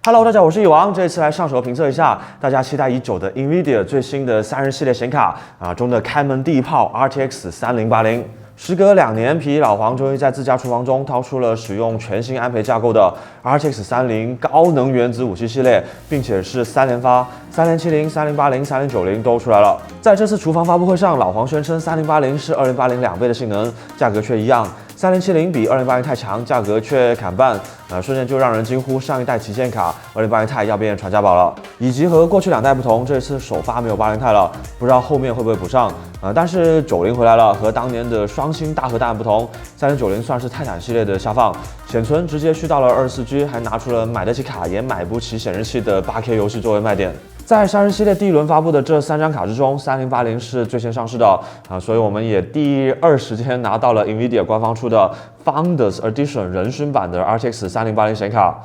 Hello， 大家好，我是蚁王。这次来上手评测一下大家期待已久的 NVIDIA 最新的30系列显卡中的开门第一炮 RTX 3080。时隔2年，皮老黄终于在自家厨房中掏出了使用全新安培架构的 RTX 30高能原子武器系列，并且是3连发，3070、3080、3090都出来了。在这次厨房发布会上，老黄宣称3080是2080 2倍的性能，价格却一样。3070比2080太强，价格却砍半，瞬间就让人惊呼上一代旗舰卡2080 Ti 要变传家宝了。以及和过去2代不同，这次首发没有80 Ti 了，不知道后面会不会补上。但是90回来了，和当年的双星大核弹不同，3090算是泰坦系列的下放，显存直接续到了24G，还拿出了买得起卡也买不起显示器的8K 游戏作为卖点。在30系列第一轮发布的这3张卡之中，3080是最先上市的所以我们也第二时间拿到了 NVIDIA 官方出的 Founders Edition 人勋版的 RTX 3080显卡。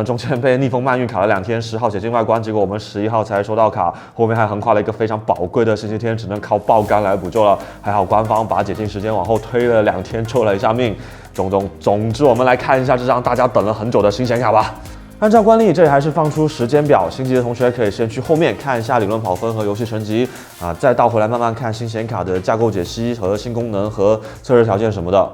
中间被逆风慢运卡了2天，10号解禁外观，结果我们11号才收到卡，后面还横跨了一个非常宝贵的星期天，只能靠爆肝来补救了。还好官方把解禁时间往后推了2天，救了一下命。总之，我们来看一下这张大家等了很久的新显卡吧。按照惯例，这里还是放出时间表，新级的同学可以先去后面看一下理论跑分和游戏成绩再倒回来慢慢看新显卡的架构解析和新功能和测试条件什么的。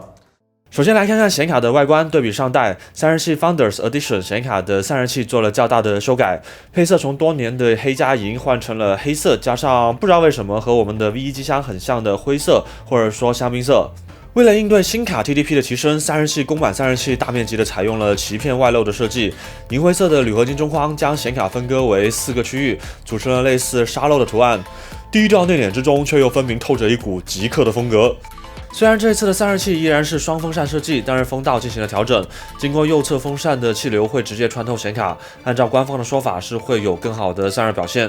首先来看看显卡的外观，对比上代30系 Founders Edition 显卡的散热器做了较大的修改，配色从多年的黑加银换成了黑色，加上不知道为什么和我们的 V1 机箱很像的灰色，或者说香槟色。为了应对新卡 TDP 的提升，30系公版散热器大面积的采用了鳍片外露的设计，银灰色的铝合金中框将显卡分割为4个区域，组成了类似沙漏的图案，低调内敛之中却又分明透着一股极客的风格。虽然这次的散热器依然是双风扇设计，但是风道进行了调整，经过右侧风扇的气流会直接穿透显卡，按照官方的说法是会有更好的散热表现。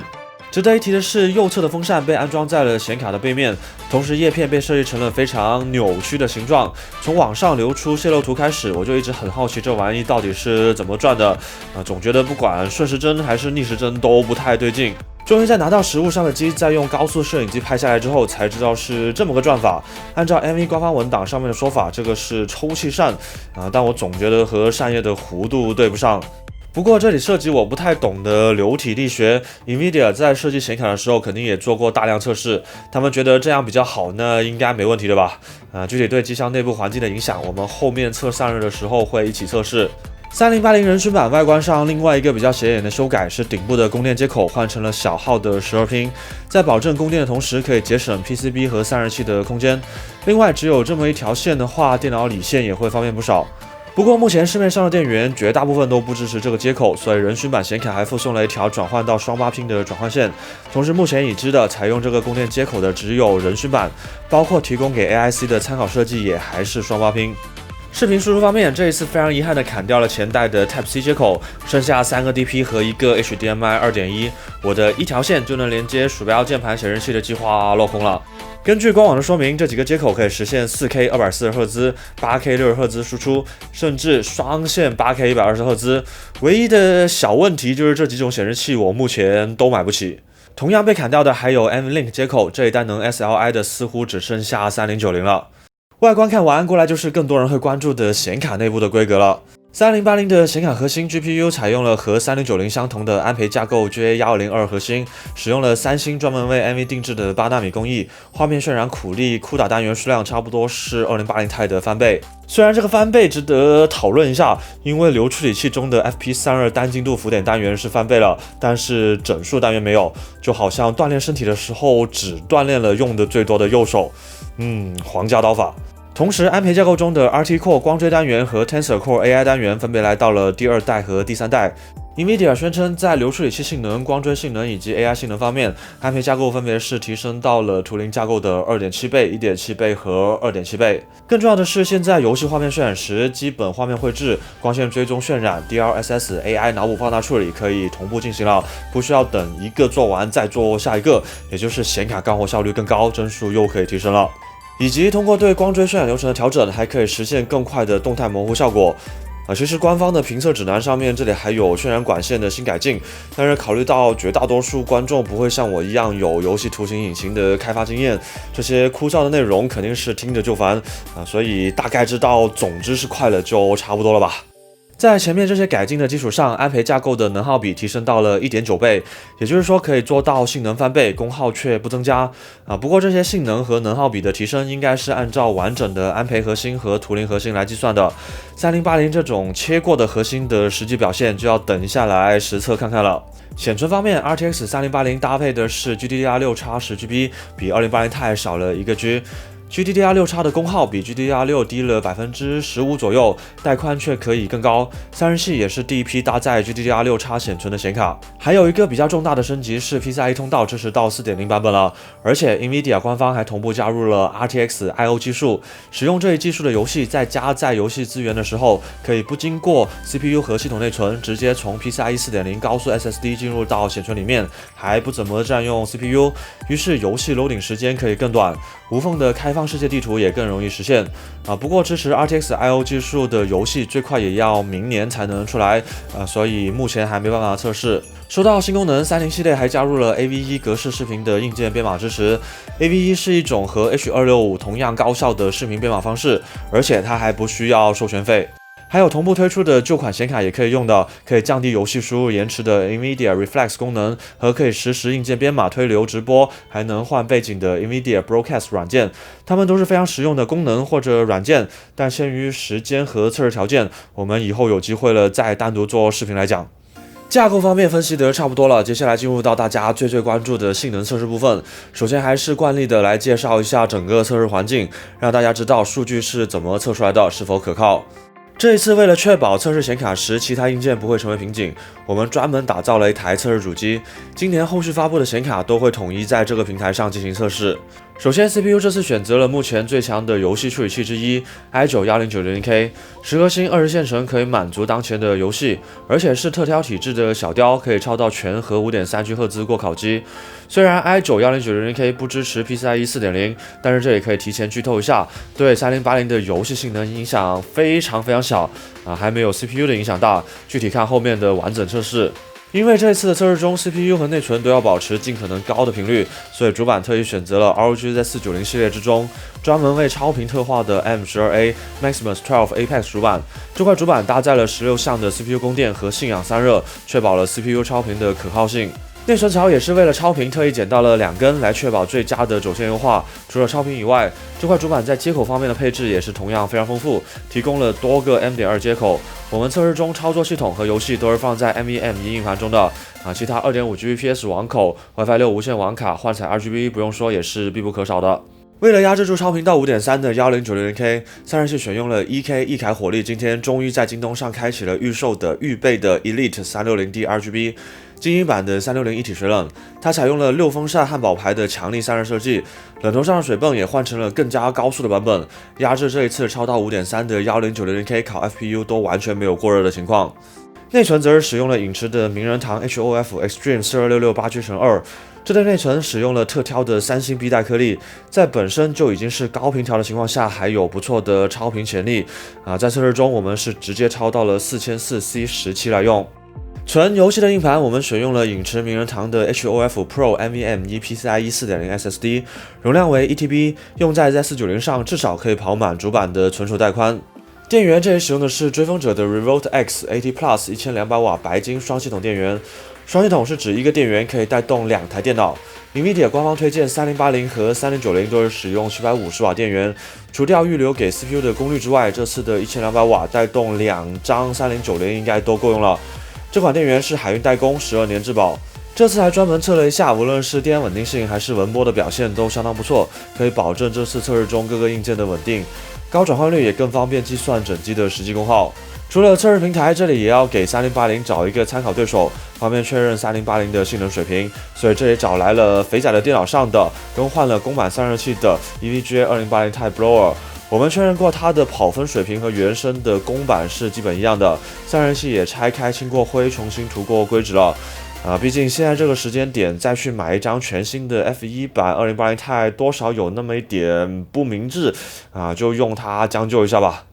值得一提的是，右侧的风扇被安装在了显卡的背面，同时叶片被设计成了非常扭曲的形状。从网上流出泄露图开始，我就一直很好奇这玩意到底是怎么转的总觉得不管顺时针还是逆时针都不太对劲。终于在拿到实物上的机，再用高速摄影机拍下来之后，才知道是这么个转法。按照 MV 官方文档上面的说法，这个是抽气扇但我总觉得和扇叶的弧度对不上。不过这里涉及我不太懂的流体力学 ，NVIDIA 在设计显卡的时候肯定也做过大量测试，他们觉得这样比较好，那应该没问题的吧？具体对机箱内部环境的影响，我们后面测散热的时候会一起测试。3080人勋版外观上，另外一个比较显眼的修改是顶部的供电接口换成了小号的12拼，在保证供电的同时，可以节省 PCB 和散热器的空间。另外，只有这么一条线的话，电脑理线也会方便不少。不过目前市面上的电源绝大部分都不支持这个接口，所以人勋版显卡还附送了一条转换到双8拼的转换线。同时目前已知的采用这个供电接口的只有人勋版，包括提供给 AIC 的参考设计也还是双8拼。视频输出方面，这一次非常遗憾的砍掉了前代的 Type-C 接口，剩下3个 DP 和1个 HDMI 2.1，我的一条线就能连接鼠标、键盘、显示器的计划落空了。根据官网的说明，这几个接口可以实现 4K 240Hz、8K 60Hz 输出，甚至双线 8K 120Hz。唯一的小问题就是这几种显示器我目前都买不起。同样被砍掉的还有 NVLink 接口，这一代能 SLI 的似乎只剩下3090了。外观看完，过来就是更多人会关注的显卡内部的规格了。3080的显卡核心 GPU 采用了和3090相同的安培架构 GA1202 核心，使用了3星专门为 NV 定制的8纳米工艺，画面渲染苦力CUDA单元数量差不多是2080 Ti 的翻倍。虽然这个翻倍值得讨论一下，因为流处理器中的 FP32 单精度浮点单元是翻倍了，但是整数单元没有，就好像锻炼身体的时候只锻炼了用的最多的右手。皇家刀法。同时，安培架构中的 RT Core 光追单元和 Tensor Core AI 单元分别来到了第2代和第3代。NVIDIA 宣称，在流处理器性能、光追性能以及 AI 性能方面，安培架构分别是提升到了图灵架构的 2.7 倍、1.7 倍和 2.7 倍。更重要的是，现在游戏画面渲染时，基本画面绘制、光线追踪渲染、DLSS、AI 脑补放大处理可以同步进行了，不需要等一个做完再做下一个，也就是显卡干活效率更高，帧数又可以提升了。以及通过对光追渲染流程的调整，还可以实现更快的动态模糊效果。其实官方的评测指南上面这里还有渲染管线的新改进，但是考虑到绝大多数观众不会像我一样有游戏图形引擎的开发经验，这些枯燥的内容肯定是听着就烦所以大概知道总之是快了就差不多了吧。在前面这些改进的基础上，安培架构的能耗比提升到了 1.9 倍，也就是说可以做到性能翻倍，功耗却不增加。不过这些性能和能耗比的提升应该是按照完整的安培核心和图灵核心来计算的。3080这种切过的核心的实际表现就要等一下来实测看看了。显存方面 ，RTX 3080搭配的是 GDDR6X 10GB， 比2080 Ti 少了1个 G。GDDR6X 的功耗比 GDDR6 低了15%左右，带宽却可以更高。散热器也是第一批搭载 GDDR6X 显存的显卡。还有一个比较重大的升级是 PCIe 通道支持到 4.0 版本了，而且 NVIDIA 官方还同步加入了 RTX I/O 技术。使用这一技术的游戏，在加载游戏资源的时候，可以不经过 CPU 和系统内存，直接从 PCIe 4.0 高速 SSD 进入到显存里面，还不怎么占用 CPU， 于是游戏 loading 时间可以更短，无缝的开放世界地图也更容易实现不过支持 RTX I/O 技术的游戏最快也要明年才能出来所以目前还没办法测试。说到新功能，30系列还加入了 AV1 格式视频的硬件编码支持。AV1 是一种和 H.265 同样高效的视频编码方式，而且它还不需要授权费。还有同步推出的旧款显卡也可以用的，可以降低游戏输入延迟的 NVIDIA Reflex 功能和可以实时硬件编码推流直播，还能换背景的 NVIDIA Broadcast 软件，它们都是非常实用的功能或者软件，但限于时间和测试条件，我们以后有机会了再单独做视频来讲。架构方面分析得差不多了，接下来进入到大家最关注的性能测试部分。首先还是惯例的来介绍一下整个测试环境，让大家知道数据是怎么测出来的，是否可靠。这一次为了确保测试显卡时其他硬件不会成为瓶颈，我们专门打造了一台测试主机。今年后续发布的显卡都会统一在这个平台上进行测试。首先 CPU 这次选择了目前最强的游戏处理器之一 i9-1090K， 10核心20线程可以满足当前的游戏，而且是特挑体制的小雕，可以超到全核 5.3G 赫兹过烤机。虽然 i9-1090K 不支持 PCIe 4.0， 但是这也可以提前剧透一下，对3080的游戏性能影响非常小还没有 CPU 的影响大，具体看后面的完整测试。因为这次的测试中 CPU 和内存都要保持尽可能高的频率，所以主板特意选择了 ROG Z490 系列之中专门为超频特化的 M12A Maximus 12 Apex 主板。这块主板搭载了16项的 CPU 供电和信仰散热，确保了 CPU 超频的可靠性。内存槽也是为了超频特意剪到了2根，来确保最佳的轴线优化。除了超频以外，这块主板在接口方面的配置也是同样非常丰富，提供了多个 M.2 接口。我们测试中操作系统和游戏都是放在 M.1 M1 硬盘中的其他 2.5Gbps 网口、WiFi 6无线网卡、幻彩 RGB 不用说也是必不可少的。为了压制住超频到 5.3 的 1090K， 散热器选用了 1K 一凯火力，今天终于在京东上开启了预售的预备的 Elite 360D RGB。精英版的360一体水冷，它采用了6风扇汉堡牌的强力散热设计，冷头上的水泵也换成了更加高速的版本，压制这一次超到 5.3 的 1090K 烤 FPU 都完全没有过热的情况。内存则是使用了影驰的名人堂 HOF Extreme 4266 8G×2， 这对内存使用了特挑的3星 B 带颗粒，在本身就已经是高频条的情况下，还有不错的超频潜力在测试中我们是直接超到了 4400C17 来用。纯游戏的硬盘，我们选用了影驰名人堂的 HOF Pro NVMe PCIe 4.0 SSD， 容量为 1TB， 用在 Z490 上至少可以跑满主板的存储带宽。电源这里使用的是追风者的 Revolt X AT Plus 1200瓦白金双系统电源，双系统是指一个电源可以带动2台电脑。NVIDIA 官方推荐3080和3090都是使用750瓦电源，除掉预留给 CPU 的功率之外，这次的1200瓦带动2张3090应该都够用了。这款电源是海运代工，12年质保。这次还专门测了一下，无论是电源稳定性还是文波的表现都相当不错，可以保证这次测试中各个硬件的稳定。高转换率也更方便计算整机的实际功耗。除了测试平台，这里也要给3080找一个参考对手，方便确认3080的性能水平。所以这里找来了肥仔的电脑上的更换了公版散热器的 EVGA 2080 Type Blower。我们确认过它的跑分水平和原生的公版是基本一样的，散热器也拆开清过灰，重新涂过硅脂了。毕竟现在这个时间点再去买一张全新的 F1 版2080 Ti 多少有那么一点不明智就用它将就一下吧。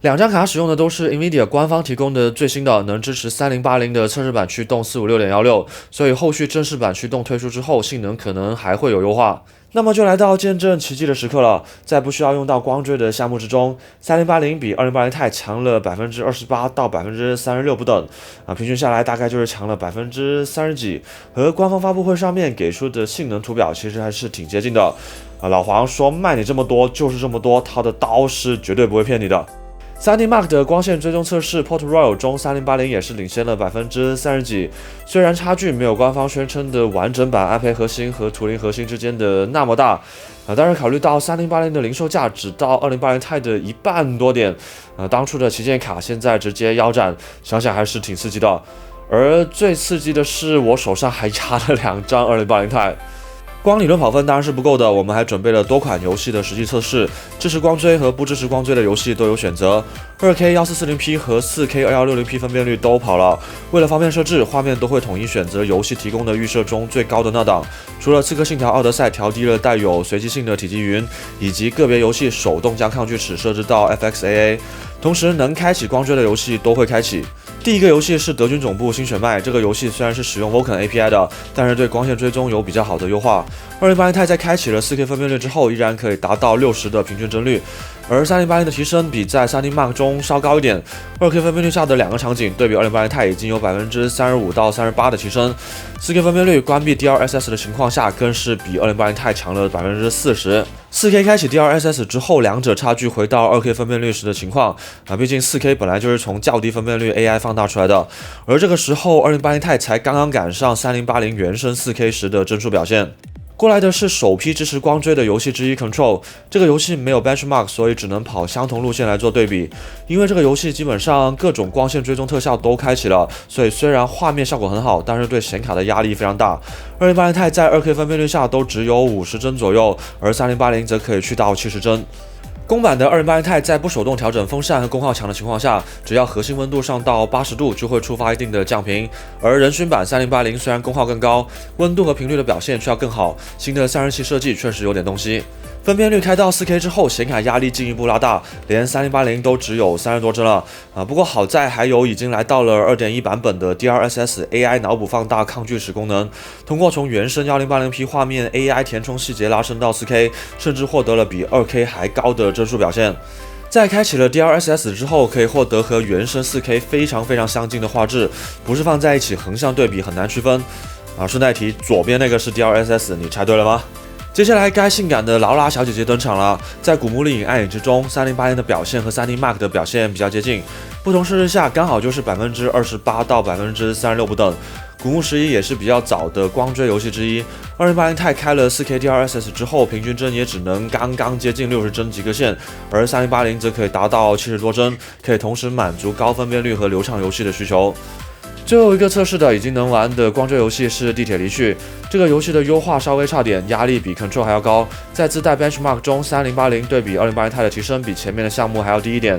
两张卡使用的都是 NVIDIA 官方提供的最新的能支持3080的测试版驱动 456.16， 所以后续正式版驱动推出之后，性能可能还会有优化。那么就来到见证奇迹的时刻了，在不需要用到光追的项目之中，3080比2080 Ti 强了28%到36%不等，平均下来大概就是强了30%几，和官方发布会上面给出的性能图表其实还是挺接近的。老黄说卖你这么多就是这么多，他的刀是绝对不会骗你的。3D Mark 的光线追踪测试 Port Royal 中，3080也是领先了30%几，虽然差距没有官方宣称的完整版安培核心和图灵核心之间的那么大，但是考虑到3080的零售价只到2080 Ti 的一半多点，当初的旗舰卡现在直接腰斩，想想还是挺刺激的。而最刺激的是，我手上还压了2张2080 Ti。光理论跑分当然是不够的，我们还准备了多款游戏的实际测试，支持光追和不支持光追的游戏都有选择。2K 1440p 和 4K 2160p 分辨率都跑了。为了方便设置，画面都会统一选择游戏提供的预设中最高的那档。除了《刺客信条：奥德赛》调低了带有随机性的体积云，以及个别游戏手动将抗锯齿设置到 FXAA， 同时能开启光追的游戏都会开启。第一个游戏是德军总部新血脉，这个游戏虽然是使用 Vulkan API 的，但是对光线追踪有比较好的优化。2080 Ti 在开启了 4K 分辨率之后，依然可以达到60的平均帧率，而3080的提升比在 3D Mark 中稍高一点。2K 分辨率下的2个场景对比2080 Ti 已经有35%到38%的提升。4K 分辨率关闭 DLSS 的情况下，更是比2080 Ti 强了40%。4K 开启 DLSS 之后，两者差距回到 2K 分辨率时的情况毕竟 4K 本来就是从较低分辨率 AI 放大出来的，而这个时候2080 Ti 才刚刚赶上3080原生 4K 时的帧数表现。过来的是首批支持光追的游戏之一 Control， 这个游戏没有 benchmark， 所以只能跑相同路线来做对比。因为这个游戏基本上各种光线追踪特效都开启了，所以虽然画面效果很好，但是对显卡的压力非常大。2080 Ti 在 2K 分辨率下都只有50帧左右，而3080则可以去到70帧。公版的2080 Ti 在不手动调整风扇和功耗强的情况下，只要核心温度上到80度就会触发一定的降频，而人均版3080虽然功耗更高，温度和频率的表现却要更好，新的散热器设计确实有点东西。分辨率开到 4K 之后，显卡压力进一步拉大，连3080都只有30多帧了不过好在还有已经来到了 2.1 版本的 DLSS AI 脑补放大抗锯齿功能，通过从原生 1080p 画面 AI 填充细节拉升到 4K， 甚至获得了比 2K 还高的帧数表现。在开启了 DLSS 之后，可以获得和原生 4K 非常相近的画质，不是放在一起横向对比很难区分顺带提，左边那个是 DLSS， 你猜对了吗？接下来该性感的劳拉小姐姐登场了，在古墓丽影暗影之中，3080的表现和 3D Mark 的表现比较接近，不同设置下刚好就是28%到36%不等。古墓11也是比较早的光追游戏之一，2080 Ti 开了 4K DLSS 之后，平均帧也只能刚接近60帧及格线，而3080则可以达到70多帧，可以同时满足高分辨率和流畅游戏的需求。最后一个测试的已经能玩的光追游戏是《地铁离去》，这个游戏的优化稍微差点，压力比 Control 还要高。在自带 benchmark 中，3080对比2080 Ti 的提升比前面的项目还要低一点，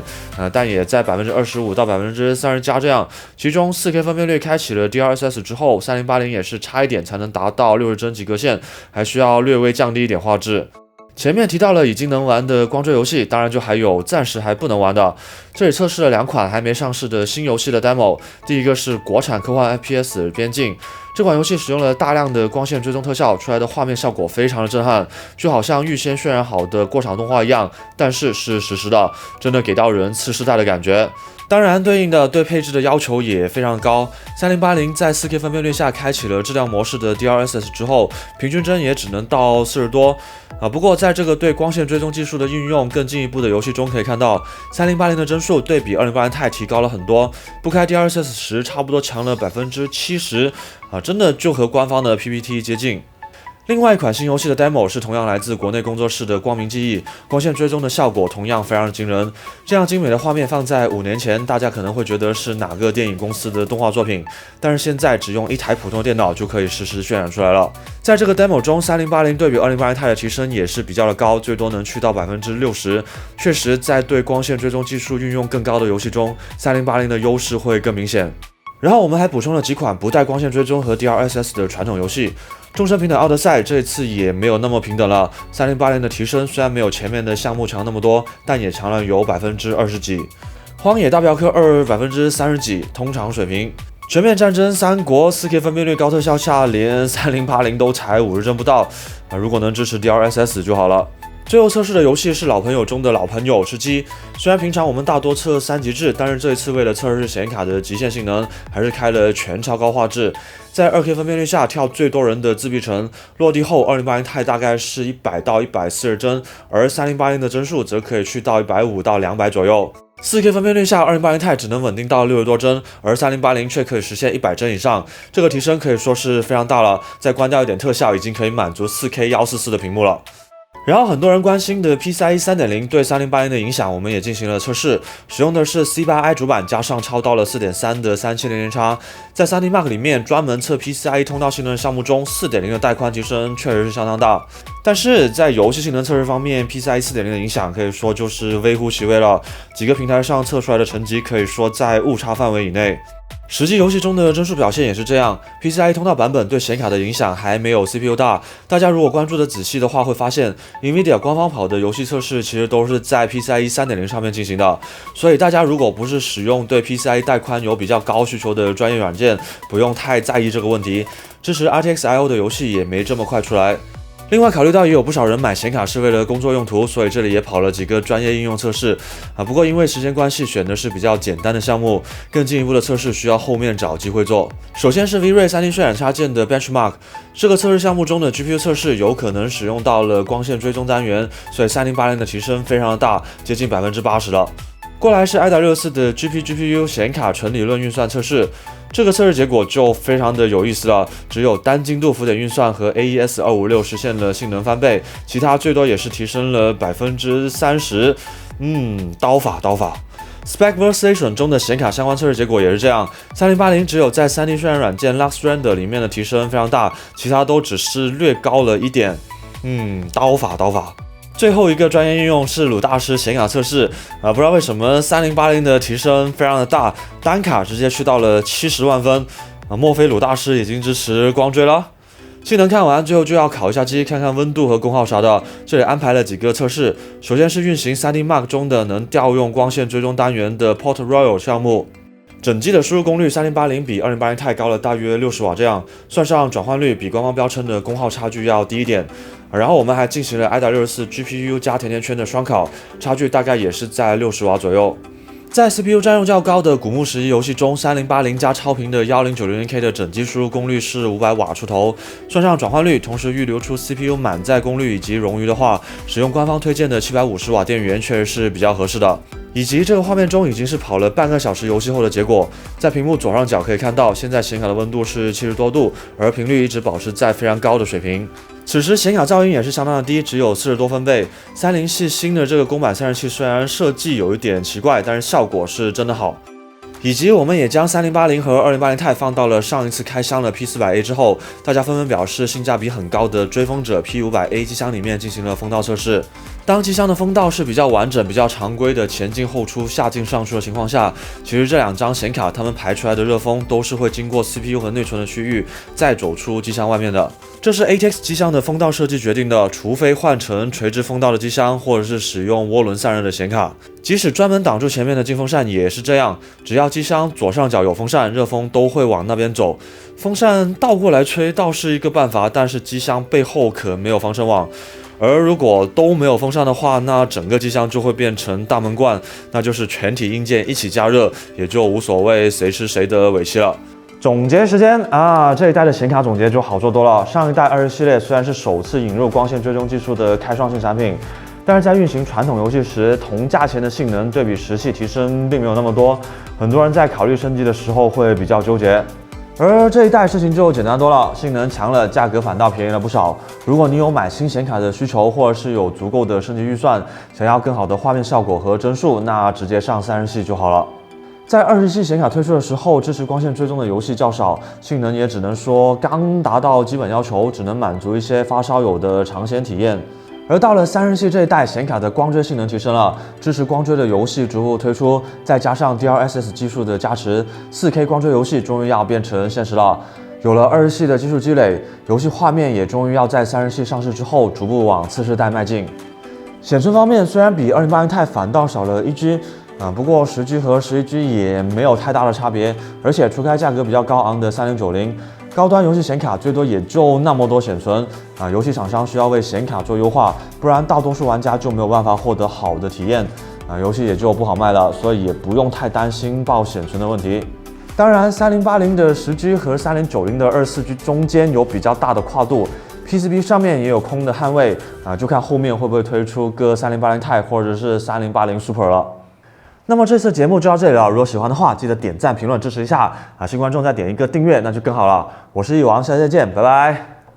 但也在25%到30%加这样。其中 4K 分辨率开启了 DLSS 之后，3080也是差一点才能达到60帧及格线，还需要略微降低一点画质。前面提到了已经能玩的光追游戏，当然就还有暂时还不能玩的。这里测试了2款还没上市的新游戏的 demo， 第一个是国产科幻 FPS 边境。这款游戏使用了大量的光线追踪特效，出来的画面效果非常的震撼，就好像预先渲染好的过场动画一样，但是是实时的，真的给到人次世代的感觉。当然，对应的对配置的要求也非常高。3080在 4K 分辨率下开启了质量模式的 DLSS 之后，平均帧也只能到40多不过在这个对光线追踪技术的运用更进一步的游戏中可以看到，3080的帧数对比2080 Ti 提高了很多，不开 DLSS 时差不多强了70%真的就和官方的 PPT 接近。另外一款新游戏的 demo 是同样来自国内工作室的光明记忆，光线追踪的效果同样非常惊人。这样精美的画面放在5年前，大家可能会觉得是哪个电影公司的动画作品，但是现在只用一台普通电脑就可以实时渲染出来了。在这个 demo 中，3080对比2080 Ti 的提升也是比较的高，最多能去到60%。确实，在对光线追踪技术运用更高的游戏中，3080的优势会更明显。然后我们还补充了几款不带光线追踪和 DLSS 的传统游戏。众生平等奥德赛这次也没有那么平等了，3080的提升虽然没有前面的项目强那么多，但也强了有20%几。荒野大镖客2 30%几，通常水平。全面战争三国 4K 分辨率高特效下，连3080都才50帧不到如果能支持 DLSS 就好了。最后测试的游戏是老朋友中的老朋友吃鸡。虽然平常我们大多测3级制，但是这一次为了测试显卡的极限性能，还是开了全超高画质。在 2K 分辨率下跳最多人的自闭城，落地后2080 Ti 大概是100到140帧，而3080的帧数则可以去到150到200左右。4K 分辨率下2080 Ti 只能稳定到60多帧，而3080却可以实现100帧以上，这个提升可以说是非常大了。再关掉一点特效，已经可以满足 4K 144的屏幕了。然后很多人关心的 PCIe 3.0 对3080的影响，我们也进行了测试，使用的是 C8i 主板加上超到了 4.3 的3700叉。在 3D Mark 里面专门测 PCIe 通道性能项目中 4.0 的带宽提升确实是相当大，但是在游戏性能测试方面 PCIe 4.0 的影响可以说就是微乎其微了，几个平台上测出来的成绩可以说在误差范围以内。实际游戏中的帧数表现也是这样 ，PCIe 通道版本对显卡的影响还没有 CPU 大。大家如果关注的仔细的话，会发现 NVIDIA 官方跑的游戏测试其实都是在 PCIe 3.0 上面进行的。所以大家如果不是使用对 PCIe 带宽有比较高需求的专业软件，不用太在意这个问题。支持 RTX I/O 的游戏也没这么快出来。另外考虑到也有不少人买显卡是为了工作用途，所以这里也跑了几个专业应用测试不过因为时间关系选的是比较简单的项目，更进一步的测试需要后面找机会做。首先是 V-Ray 3D 渲染插件的 Benchmark， 这个测试项目中的 GPU 测试有可能使用到了光线追踪单元，所以3080的提升非常的大，接近 80% 了。过来是 i.64 的 GPU 显卡纯理论运算测试，这个测试结果就非常的有意思了，只有单精度浮点运算和 AES-256实现了性能翻倍，其他最多也是提升了 30%。刀法。Spec Workstation 中的显卡相关测试结果也是这样，3080只有在 3D 渲染软件 LuxRender 里面的提升非常大，其他都只是略高了一点。刀法。最后一个专业应用是鲁大师显卡测试不知道为什么3080的提升非常的大，单卡直接去到了70万分莫非鲁大师已经支持光追了？性能看完，最后就要烤一下机，看看温度和功耗啥的。这里安排了几个测试，首先是运行 3D Mark 中的能调用光线追踪单元的 Port Royal 项目。整机的输入功率3080比2080 Ti 高了大约60瓦，这样算上转换率比官方标称的功耗差距要低一点。然后我们还进行了 i.64 GPU 加甜甜圈的双烤，差距大概也是在60瓦左右。在 CPU 占用较高的古墓11游戏中，3080加超频的 1090K 的整机输入功率是500瓦出头，算上转换率，同时预留出 CPU 满载功率以及冗余的话，使用官方推荐的750瓦电源确实是比较合适的。以及这个画面中已经是跑了半个小时游戏后的结果，在屏幕左上角可以看到，现在显卡的温度是70多度，而频率一直保持在非常高的水平。此时显卡噪音也是相当的低，只有40多分贝。30系新的这个公版散热器虽然设计有一点奇怪，但是效果是真的好。以及我们也将3080和2080 Ti 放到了上一次开箱的 P400A 之后，大家纷纷表示性价比很高的追风者 P500A 机箱里面进行了风道测试。当机箱的风道是比较完整、比较常规的前进后出、下进上出的情况下，其实这两张显卡它们排出来的热风都是会经过 CPU 和内存的区域，再走出机箱外面的。这是 ATX 机箱的风道设计决定的，除非换成垂直风道的机箱，或者是使用涡轮散热的显卡。即使专门挡住前面的进风扇也是这样，只要机箱左上角有风扇，热风都会往那边走。风扇倒过来吹倒是一个办法，但是机箱背后可没有防尘网。而如果都没有风扇的话，那整个机箱就会变成大闷罐，那就是全体硬件一起加热，也就无所谓谁吃谁的尾气了。总结时间这一代的显卡总结就好做多了。上一代20系列虽然是首次引入光线追踪技术的开创性产品，但是在运行传统游戏时，同价钱的性能对比10系提升并没有那么多，很多人在考虑升级的时候会比较纠结。而这一代事情就简单多了，性能强了，价格反倒便宜了不少。如果你有买新显卡的需求，或者是有足够的升级预算，想要更好的画面效果和帧数，那直接上30系就好了。在20系显卡推出的时候，支持光线追踪的游戏较少，性能也只能说刚达到基本要求，只能满足一些发烧友的尝鲜体验。而到了30系这一代，显卡的光追性能提升了，支持光追的游戏逐步推出，再加上 DLSS 技术的加持，4K 光追游戏终于要变成现实了。有了20系的技术积累，游戏画面也终于要在30系上市之后逐步往次世代迈进。显存方面，虽然比2080 Ti 反倒少了1G，不过10G 和11G 也没有太大的差别，而且除开价格比较高昂的3090，高端游戏显卡最多也就那么多显存游戏厂商需要为显卡做优化，不然大多数玩家就没有办法获得好的体验游戏也就不好卖了，所以也不用太担心爆显存的问题。当然，3080的10G 和3090的24G 中间有比较大的跨度。PCB 上面也有空的焊位就看后面会不会推出个3080 Ti 或者是3080 Super 了。那么这次节目就到这里了，如果喜欢的话，记得点赞、评论支持一下新观众再点一个订阅，那就更好了。我是一王，下次再见，拜拜。